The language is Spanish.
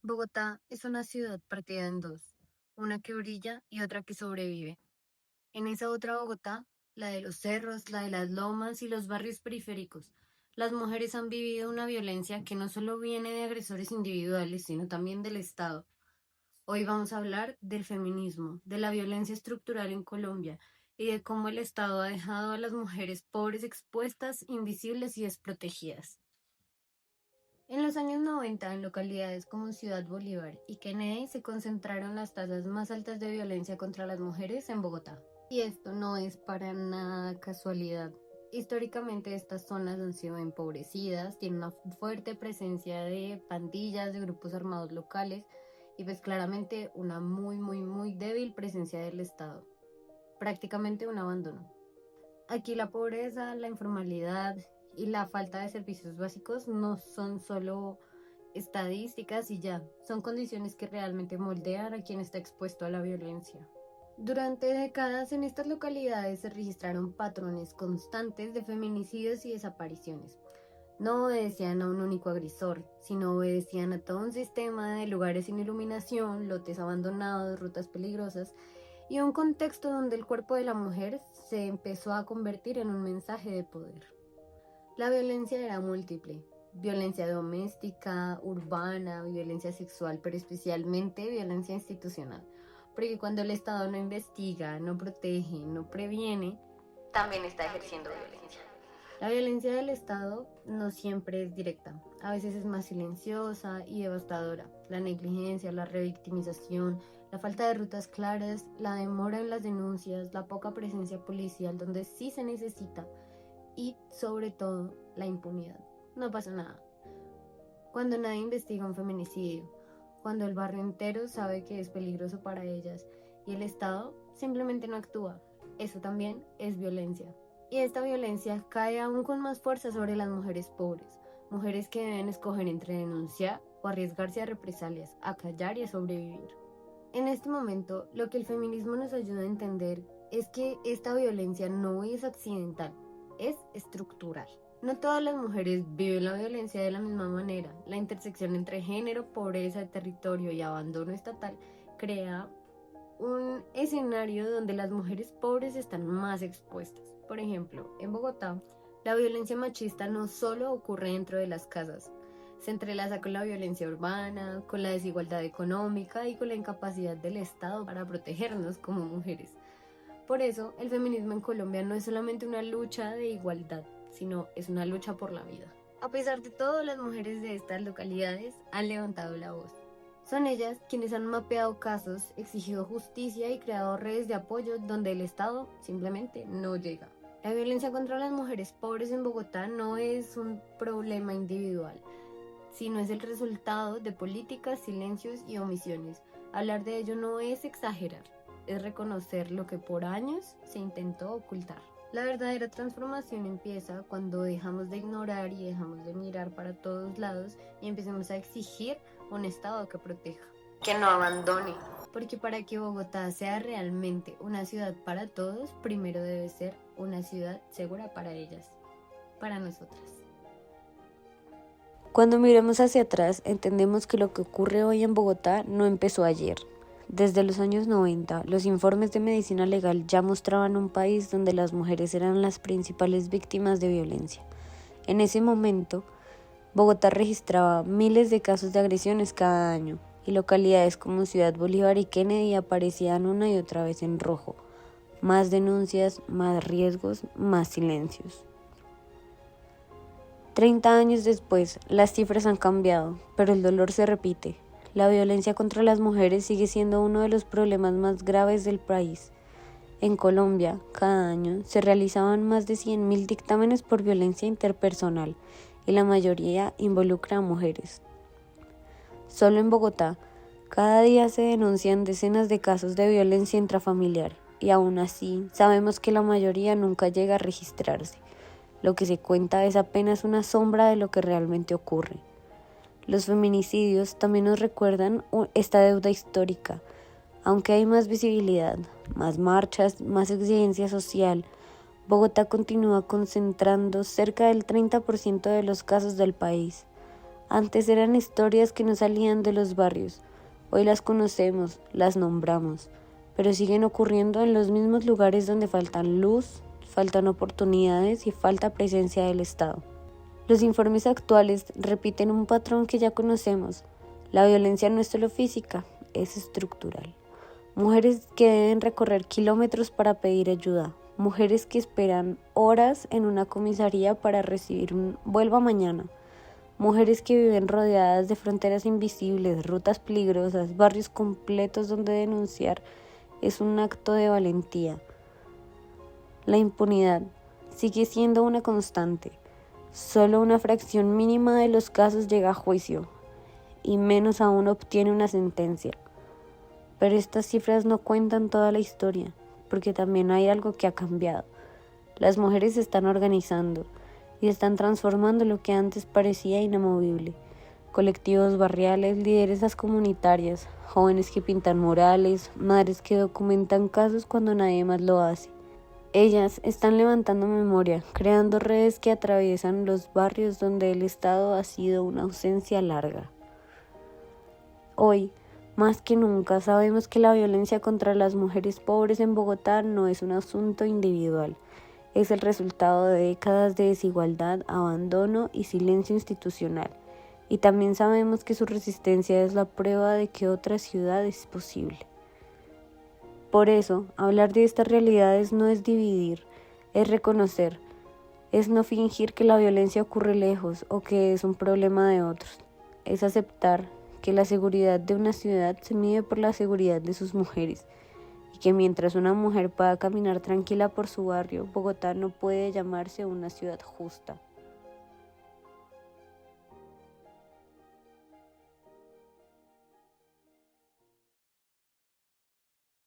Bogotá es una ciudad partida en dos, una que brilla y otra que sobrevive. En esa otra Bogotá, la de los cerros, la de las lomas y los barrios periféricos, las mujeres han vivido una violencia que no solo viene de agresores individuales, sino también del Estado. Hoy vamos a hablar del feminismo, de la violencia estructural en Colombia y de cómo el Estado ha dejado a las mujeres pobres expuestas, invisibles y desprotegidas. En los años 90, en localidades como Ciudad Bolívar y Kennedy se concentraron las tasas más altas de violencia contra las mujeres en Bogotá. Y esto no es para nada casualidad. Históricamente estas zonas han sido empobrecidas, tienen una fuerte presencia de pandillas, de grupos armados locales y pues claramente una muy débil presencia del Estado. Prácticamente un abandono. Aquí la pobreza, la informalidad y la falta de servicios básicos no son solo estadísticas y ya, son condiciones que realmente moldean a quien está expuesto a la violencia. Durante décadas en estas localidades se registraron patrones constantes de feminicidios y desapariciones. No obedecían a un único agresor, sino obedecían a todo un sistema de lugares sin iluminación, lotes abandonados, rutas peligrosas y un contexto donde el cuerpo de la mujer se empezó a convertir en un mensaje de poder. La violencia era múltiple: violencia doméstica, urbana, violencia sexual, pero especialmente violencia institucional, porque cuando el Estado no investiga, no protege, no previene, también está ejerciendo violencia. La violencia del Estado no siempre es directa, a veces es más silenciosa y devastadora. La negligencia, la revictimización, la falta de rutas claras, la demora en las denuncias, la poca presencia policial donde sí se necesita y sobre todo la impunidad. No pasa nada. Cuando nadie investiga un feminicidio, cuando el barrio entero sabe que es peligroso para ellas y el Estado simplemente no actúa, eso también es violencia. Y esta violencia cae aún con más fuerza sobre las mujeres pobres, mujeres que deben escoger entre denunciar o arriesgarse a represalias, a callar y a sobrevivir. En este momento, lo que el feminismo nos ayuda a entender es que esta violencia no es accidental, es estructural. No todas las mujeres viven la violencia de la misma manera. La intersección entre género, pobreza, territorio y abandono estatal crea un escenario donde las mujeres pobres están más expuestas. Por ejemplo, en Bogotá, la violencia machista no solo ocurre dentro de las casas, se entrelaza con la violencia urbana, con la desigualdad económica y con la incapacidad del Estado para protegernos como mujeres. Por eso, el feminismo en Colombia no es solamente una lucha de igualdad, sino es una lucha por la vida. A pesar de todo, las mujeres de estas localidades han levantado la voz. Son ellas quienes han mapeado casos, exigido justicia y creado redes de apoyo donde el Estado simplemente no llega. La violencia contra las mujeres pobres en Bogotá no es un problema individual, sino es el resultado de políticas, silencios y omisiones. Hablar de ello no es exagerar, es reconocer lo que por años se intentó ocultar. La verdadera transformación empieza cuando dejamos de ignorar y dejamos de mirar para todos lados y empecemos a exigir un Estado que proteja, que no abandone. Porque para que Bogotá sea realmente una ciudad para todos, primero debe ser una ciudad segura para ellas, para nosotras. Cuando miramos hacia atrás, entendemos que lo que ocurre hoy en Bogotá no empezó ayer. Desde los años 90, los informes de medicina legal ya mostraban un país donde las mujeres eran las principales víctimas de violencia. En ese momento, Bogotá registraba miles de casos de agresiones cada año, y localidades como Ciudad Bolívar y Kennedy aparecían una y otra vez en rojo. Más denuncias, más riesgos, más silencios. 30 años después, las cifras han cambiado, pero el dolor se repite. La violencia contra las mujeres sigue siendo uno de los problemas más graves del país. En Colombia, cada año, se realizaban más de 100.000 dictámenes por violencia interpersonal, y la mayoría involucra a mujeres. Solo en Bogotá, cada día se denuncian decenas de casos de violencia intrafamiliar, y aún así, sabemos que la mayoría nunca llega a registrarse. Lo que se cuenta es apenas una sombra de lo que realmente ocurre. Los feminicidios también nos recuerdan esta deuda histórica. Aunque hay más visibilidad, más marchas, más exigencia social, Bogotá continúa concentrando cerca del 30% de los casos del país. Antes eran historias que no salían de los barrios. Hoy las conocemos, las nombramos, pero siguen ocurriendo en los mismos lugares donde faltan luz, faltan oportunidades y falta presencia del Estado. Los informes actuales repiten un patrón que ya conocemos. La violencia no es solo física, es estructural. Mujeres que deben recorrer kilómetros para pedir ayuda. Mujeres que esperan horas en una comisaría para recibir un "vuelva mañana". Mujeres que viven rodeadas de fronteras invisibles, rutas peligrosas, barrios completos donde denunciar es un acto de valentía. La impunidad sigue siendo una constante. Solo una fracción mínima de los casos llega a juicio, y menos aún obtiene una sentencia. Pero estas cifras no cuentan toda la historia, porque también hay algo que ha cambiado. Las mujeres se están organizando y están transformando lo que antes parecía inamovible. Colectivos barriales, lideresas comunitarias, jóvenes que pintan murales, madres que documentan casos cuando nadie más lo hace. Ellas están levantando memoria, creando redes que atraviesan los barrios donde el Estado ha sido una ausencia larga. Hoy, más que nunca, sabemos que la violencia contra las mujeres pobres en Bogotá no es un asunto individual. Es el resultado de décadas de desigualdad, abandono y silencio institucional. Y también sabemos que su resistencia es la prueba de que otra ciudad es posible. Por eso, hablar de estas realidades no es dividir, es reconocer, es no fingir que la violencia ocurre lejos o que es un problema de otros. Es aceptar que la seguridad de una ciudad se mide por la seguridad de sus mujeres. Y que mientras una mujer pueda caminar tranquila por su barrio, Bogotá no puede llamarse una ciudad justa.